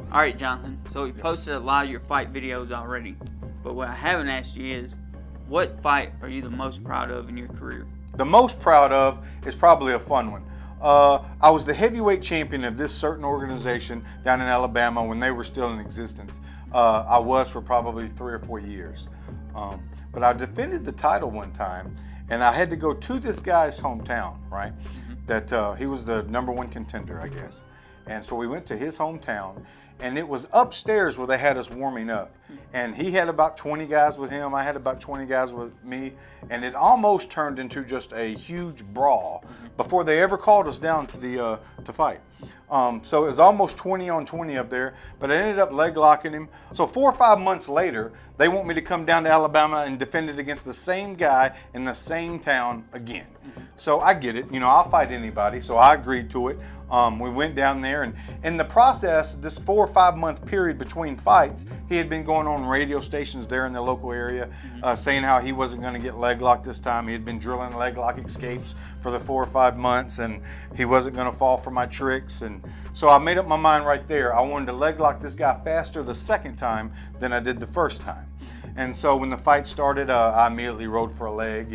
Alright, Jonathan, so we posted a lot of your fight videos already, but what I haven't asked you is, what fight are you the most proud of in your career? The most proud of is probably a fun one. I was the heavyweight champion of this certain organization down in Alabama when they were still in existence. I was for probably 3 or 4 years. But I defended the title one time, and I had to go to this guy's hometown, right? That he was the #1 contender, I guess. And so we went to his hometown, and it was upstairs where they had us warming up. And he had about 20 guys with him, I had about 20 guys with me, and it almost turned into just a huge brawl before they ever called us down to the to fight. So it was almost 20 on 20 up there, but I ended up leg locking him. So 4 or 5 months later, they want me to come down to Alabama and defend it against the same guy in the same town again. So I get it, you know, I'll fight anybody, so I agreed to it. We went down there, and in the process, this 4 or 5 month period between fights, he had been going on radio stations there in the local area, saying how he wasn't going to get leg locked this time. He had been drilling leg lock escapes for the 4 or 5 months, and he wasn't going to fall for my tricks. And so I made up my mind right there. I wanted to leg lock this guy faster the second time than I did the first time. And so when the fight started, I immediately rode for a leg,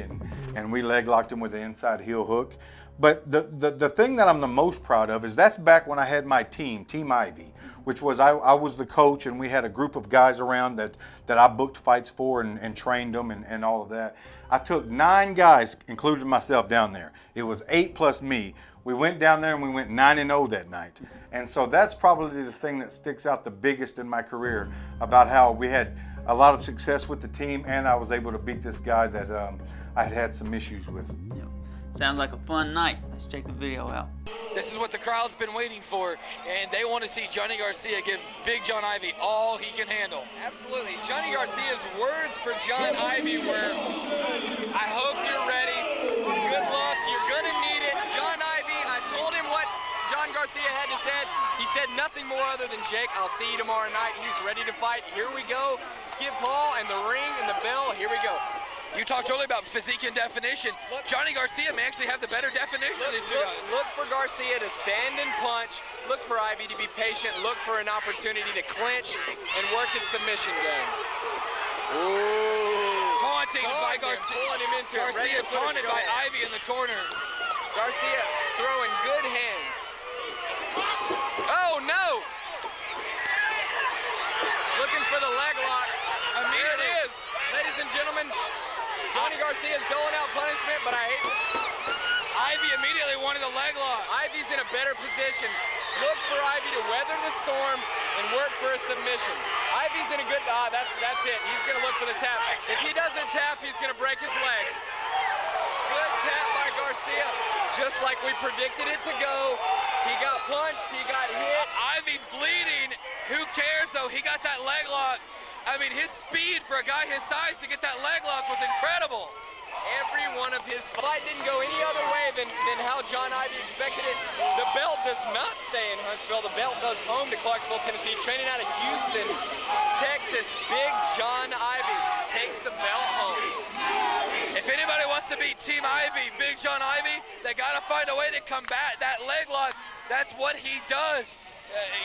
and we leg locked him with an inside heel hook. But the thing that I'm the most proud of is that's back when I had my team, Team Ivey, which was I was the coach, and we had a group of guys around that I booked fights for and trained them and all of that. I took 9 guys, including myself, down there. It was 8 plus me. We went down there and we went 9-0 that night. And so that's probably the thing that sticks out the biggest in my career about how we had a lot of success with the team, and I was able to beat this guy that I had some issues with. Yep. Sounds like a fun night. Let's check the video out. This is what the crowd's been waiting for, and they want to see Johnny Garcia give Big John Ivey all he can handle. Absolutely. Johnny Garcia's words for John Ivey were, I hope you're ready. Good luck. You're going to need it. John Ivey, I told him what John Garcia had to say. He said nothing more other than, Jake, I'll see you tomorrow night. He's ready to fight. Here we go. Skip Paul and the ring and the bell. Here we go. You talked earlier about physique and definition. Johnny Garcia may actually have the better definition of these two guys. Look for Garcia to stand and punch. Look for Ivey to be patient. Look for an opportunity to clinch and work his submission game. Ooh. Taunting by Garcia. Pulling him into Garcia taunted by Ivey in the corner. Garcia throwing good hands. Oh, no! Looking for the leg lock. Here it is. Ladies and gentlemen, Johnny Garcia's doling out punishment, but I hate it. Ivey immediately wanted the leg lock. Ivey's in a better position. Look for Ivey to weather the storm and work for a submission. Ivey's in a good, that's it. He's gonna look for the tap. If he doesn't tap, he's gonna break his leg. Good tap by Garcia. Just like we predicted it to go. He got punched, he got hit. Ivey's bleeding. Who cares though? He got that leg lock. I mean, his speed for a guy his size to get that leg lock was incredible. Every one of his fight didn't go any other way than how John Ivey expected it. The belt does not stay in Huntsville. The belt goes home to Clarksville, Tennessee. Training out of Houston, Texas, Big John Ivey takes the belt home. If anybody wants to beat Team Ivey, Big John Ivey, they got to find a way to combat that leg lock. That's what he does.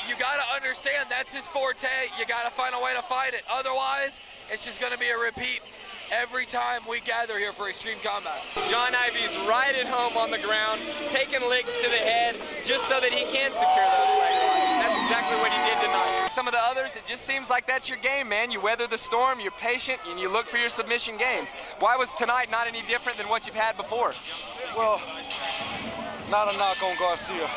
You got to understand that's his forte. You got to find a way to fight it. Otherwise, it's just going to be a repeat every time we gather here for Extreme Combat. John Ivey's right at home on the ground, taking licks to the head just so that he can secure those leg locks. And that's exactly what he did tonight. Some of the others, it just seems like that's your game, man. You weather the storm, you're patient, and you look for your submission game. Why was tonight not any different than what you've had before? Well, not a knock on Garcia.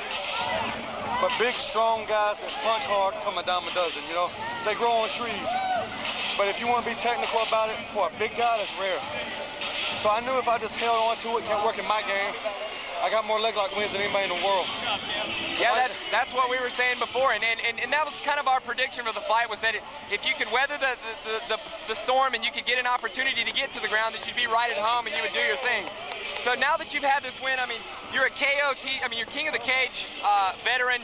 But big, strong guys that punch hard come a dime a dozen, you know? They grow on trees. But if you want to be technical about it, for a big guy, that's rare. So I knew if I just held on to it, kept working my game, I got more leg lock wins than anybody in the world. Yeah, that's what we were saying before, and that was kind of our prediction for the fight, was that if you could weather the storm and you could get an opportunity to get to the ground, that you'd be right at home and you would do your thing. So now that you've had this win, I mean, you're a you're King of the Cage veteran.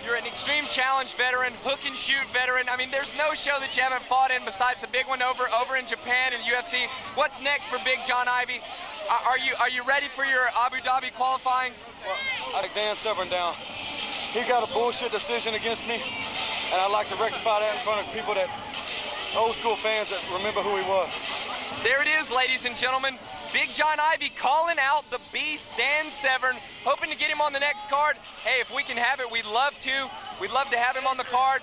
You're an Extreme Challenge veteran, hook and shoot veteran. I mean, there's no show that you haven't fought in besides the big one over in Japan and UFC. What's next for Big John Ivey? Are you ready for your Abu Dhabi qualifying? Well, I take Dan Severn down. He got a bullshit decision against me. And I'd like to rectify that in front of people that, old school fans that remember who he was. There it is, ladies and gentlemen. Big John Ivey calling out the beast, Dan Severn, hoping to get him on the next card. Hey, if we can have it, we'd love to. We'd love to have him on the card.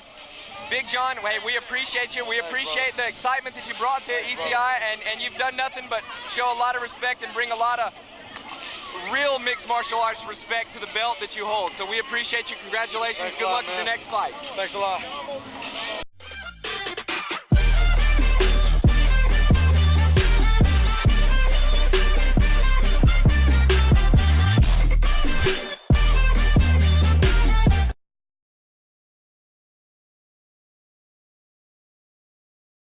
Big John, hey, we appreciate you. We appreciate the excitement that you brought to ECI, and you've done nothing but show a lot of respect and bring a lot of real mixed martial arts respect to the belt that you hold. So we appreciate you. Congratulations. Thanks Good luck man. in the next fight. Thanks a lot.